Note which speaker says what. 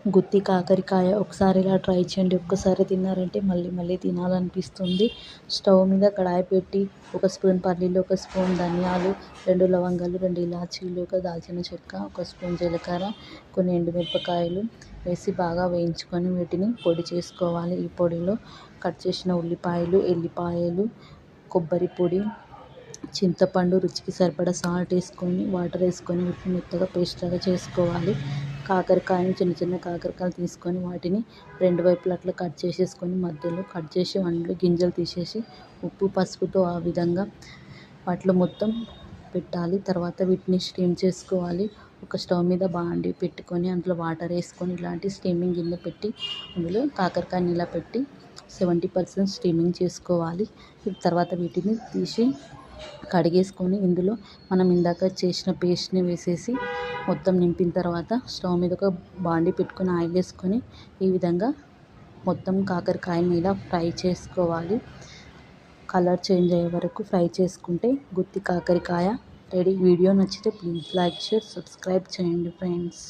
Speaker 1: గుత్తి కాకరకాయ ఒకసారి ఇలా ట్రై చేయండి. ఒక్కసారి తిన్నారంటే మళ్ళీ మళ్ళీ తినాలనిపిస్తుంది. స్టవ్ మీద కడాయి పెట్టి ఒక స్పూన్ పల్లీలు, ఒక స్పూన్ ధనియాలు, 2 లవంగాలు, 2 ఇలాచీలు, ఒక దాల్చిన చెక్క, ఒక స్పూన్ జీలకర్ర, కొన్ని ఎండుమిరపకాయలు వేసి బాగా వేయించుకొని వీటిని పొడి చేసుకోవాలి. ఈ పొడిలో కట్ చేసిన ఉల్లిపాయలు, ఎల్లిపాయలు, కొబ్బరి పొడి, చింతపండు, రుచికి సరిపడా సాల్ట్ వేసుకొని వాటర్ వేసుకొని వీటిని మెత్తగా పేస్ట్ లాగా చేసుకోవాలి. కాకరకాయని చిన్న చిన్న కాకరకాయలు తీసుకొని వాటిని 2 వైపులా అట్లా కట్ చేసేసుకొని మధ్యలో కట్ చేసి అందులో గింజలు తీసేసి ఉప్పు పసుపుతో ఆ విధంగా వాటిలో మొత్తం పెట్టాలి. తర్వాత వీటిని స్టీమ్ చేసుకోవాలి. ఒక స్టవ్ మీద బాండీ పెట్టుకొని అందులో వాటర్ వేసుకొని ఇలాంటి స్టీమింగ్ గిన్నె పెట్టి అందులో కాకరకాయని ఇలా పెట్టి 70% స్టీమింగ్ చేసుకోవాలి. తర్వాత వీటిని తీసి కడిగేసుకొని ఇందులో మనం ఇందాక చేసిన పేస్ట్ని వేసేసి మొత్తం నింపిన తర్వాత స్టవ్ మీద ఒక బాండీ పెట్టుకొని ఆయిల్ వేసుకొని ఈ విధంగా మొత్తం కాకరకాయని ఇలా ఫ్రై చేసుకోవాలి. కలర్ చేంజ్ అయ్యే వరకు ఫ్రై చేసుకుంటే గుత్తి కాకరకాయ రెడీ. వీడియో నచ్చితే ప్లీజ్ లైక్, షేర్, సబ్స్క్రైబ్ చేయండి ఫ్రెండ్స్.